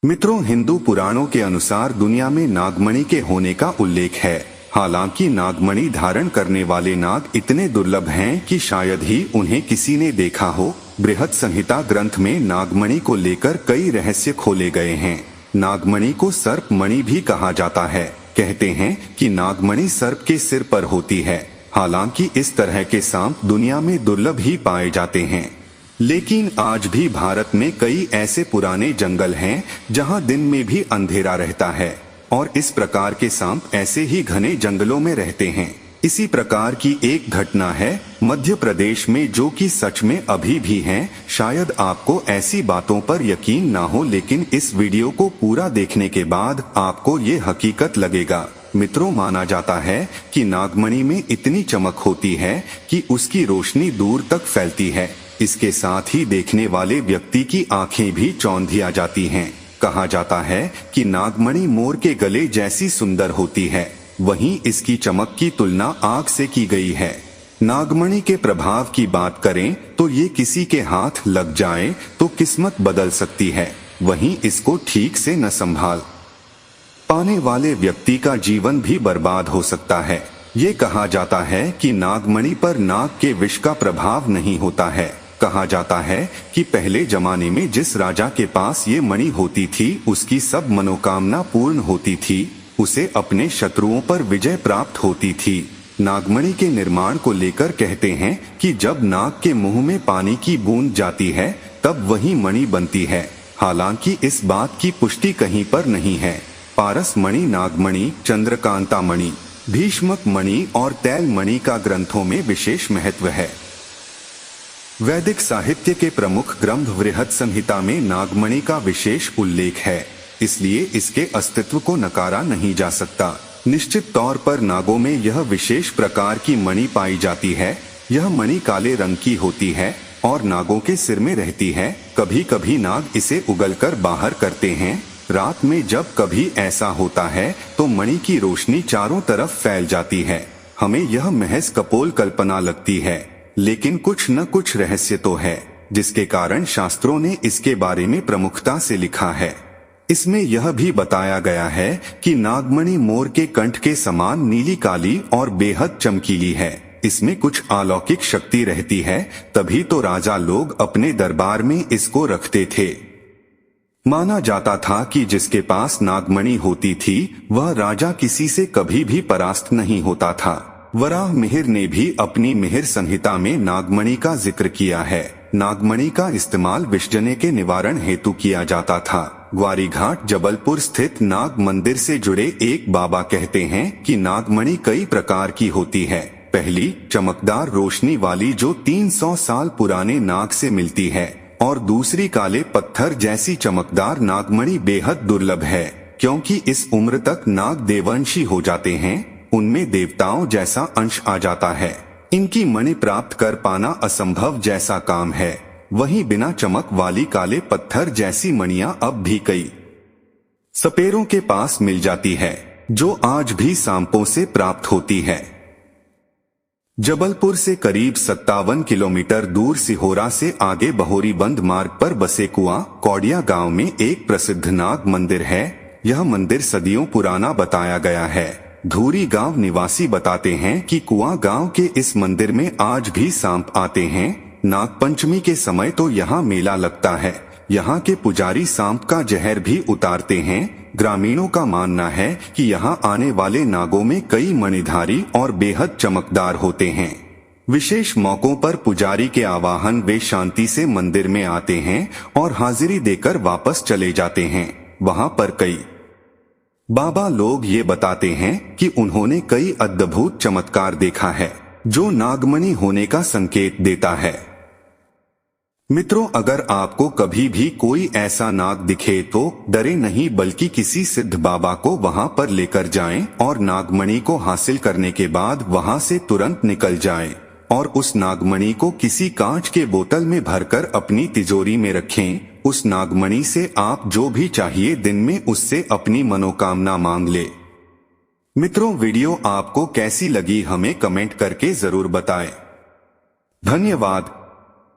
मित्रों, हिंदू पुराणों के अनुसार दुनिया में नागमणि के होने का उल्लेख है। हालांकि नागमणि धारण करने वाले नाग इतने दुर्लभ हैं कि शायद ही उन्हें किसी ने देखा हो। बृहत संहिता ग्रंथ में नागमणि को लेकर कई रहस्य खोले गए हैं। नागमणि को सर्प मणि भी कहा जाता है। कहते हैं कि नागमणि सर्प के सिर पर होती है। हालांकि इस तरह के सांप दुनिया में दुर्लभ ही पाए जाते हैं। लेकिन आज भी भारत में कई ऐसे पुराने जंगल हैं जहां दिन में भी अंधेरा रहता है और इस प्रकार के सांप ऐसे ही घने जंगलों में रहते हैं। इसी प्रकार की एक घटना है मध्य प्रदेश में, जो कि सच में अभी भी है। शायद आपको ऐसी बातों पर यकीन ना हो, लेकिन इस वीडियो को पूरा देखने के बाद आपको ये हकीकत लगेगा। मित्रों, माना जाता है कि नागमणि में इतनी चमक होती है कि उसकी रोशनी दूर तक फैलती है। इसके साथ ही देखने वाले व्यक्ति की आंखें भी चौंधिया जाती हैं। कहा जाता है कि नागमणि मोर के गले जैसी सुंदर होती है, वहीं इसकी चमक की तुलना आग से की गई है। नागमणि के प्रभाव की बात करें तो ये किसी के हाथ लग जाए तो किस्मत बदल सकती है, वहीं इसको ठीक से न संभाल पाने वाले व्यक्ति का जीवन भी बर्बाद हो सकता है। ये कहा जाता है कि नागमणि पर नाग के विष का प्रभाव नहीं होता है। कहा जाता है कि पहले जमाने में जिस राजा के पास ये मणि होती थी, उसकी सब मनोकामना पूर्ण होती थी। उसे अपने शत्रुओं पर विजय प्राप्त होती थी। नागमणि के निर्माण को लेकर कहते हैं कि जब नाग के मुंह में पानी की बूंद जाती है तब वही मणि बनती है। हालांकि इस बात की पुष्टि कहीं पर नहीं है। पारस मणि, नागमणि, चंद्रकांता मणि, भीष्मक मणि और तैल मणि का ग्रंथों में विशेष महत्व है। वैदिक साहित्य के प्रमुख ग्रंथ बृहत संहिता में नागमणि का विशेष उल्लेख है, इसलिए इसके अस्तित्व को नकारा नहीं जा सकता। निश्चित तौर पर नागों में यह विशेष प्रकार की मणि पाई जाती है। यह मणि काले रंग की होती है और नागों के सिर में रहती है। कभी कभी नाग इसे उगलकर बाहर करते हैं। रात में जब कभी ऐसा होता है तो मणि की रोशनी चारों तरफ फैल जाती है। हमें यह महज कपोल कल्पना लगती है, लेकिन कुछ न कुछ रहस्य तो है, जिसके कारण शास्त्रों ने इसके बारे में प्रमुखता से लिखा है। इसमें यह भी बताया गया है कि नागमणि मोर के कंठ के समान नीली काली और बेहद चमकीली है। इसमें कुछ अलौकिक शक्ति रहती है, तभी तो राजा लोग अपने दरबार में इसको रखते थे। माना जाता था कि जिसके पास नागमणि होती थी वह राजा किसी से कभी भी परास्त नहीं होता था। वराह मिहिर ने भी अपनी मिहिर संहिता में नागमणि का जिक्र किया है। नागमणि का इस्तेमाल विषजने के निवारण हेतु किया जाता था। ग्वारीघाट जबलपुर स्थित नाग मंदिर से जुड़े एक बाबा कहते हैं कि नागमणि कई प्रकार की होती है। पहली चमकदार रोशनी वाली, जो 300 साल पुराने नाग से मिलती है, और दूसरी काले पत्थर जैसी चमकदार नागमणि बेहद दुर्लभ है, क्योंकि इस उम्र तक नाग देवंशी हो जाते हैं, उनमें देवताओं जैसा अंश आ जाता है। इनकी मणि प्राप्त कर पाना असंभव जैसा काम है। वहीं बिना चमक वाली काले पत्थर जैसी मणियां अब भी कई सपेरों के पास मिल जाती है, जो आज भी सांपों से प्राप्त होती है। जबलपुर से करीब 57 किलोमीटर दूर सिहोरा से आगे बहोरीबंद मार्ग पर बसे कुआं कौड़िया गांव में एक प्रसिद्ध नाग मंदिर है। यह मंदिर सदियों पुराना बताया गया है। धूरी गांव निवासी बताते हैं कि कुआं गांव के इस मंदिर में आज भी सांप आते हैं। नागपंचमी के समय तो यहाँ मेला लगता है। यहाँ के पुजारी सांप का जहर भी उतारते हैं। ग्रामीणों का मानना है कि यहाँ आने वाले नागों में कई मणिधारी और बेहद चमकदार होते हैं। विशेष मौकों पर पुजारी के आवाहन वे शांति से मंदिर में आते हैं और हाजिरी देकर वापस चले जाते हैं। वहाँ पर कई बाबा लोग ये बताते हैं कि उन्होंने कई अद्भुत चमत्कार देखा है, जो नागमणि होने का संकेत देता है। मित्रों, अगर आपको कभी भी कोई ऐसा नाग दिखे तो डरे नहीं, बल्कि किसी सिद्ध बाबा को वहां पर लेकर जाएं और नागमणि को हासिल करने के बाद वहां से तुरंत निकल जाएं और उस नागमणि को किसी कांच के बोतल में भरकर अपनी तिजोरी में रखें। उस नागमणि से आप जो भी चाहिए दिन में उससे अपनी मनोकामना मांग ले। मित्रों, वीडियो आपको कैसी लगी हमें कमेंट करके जरूर बताएं। धन्यवाद।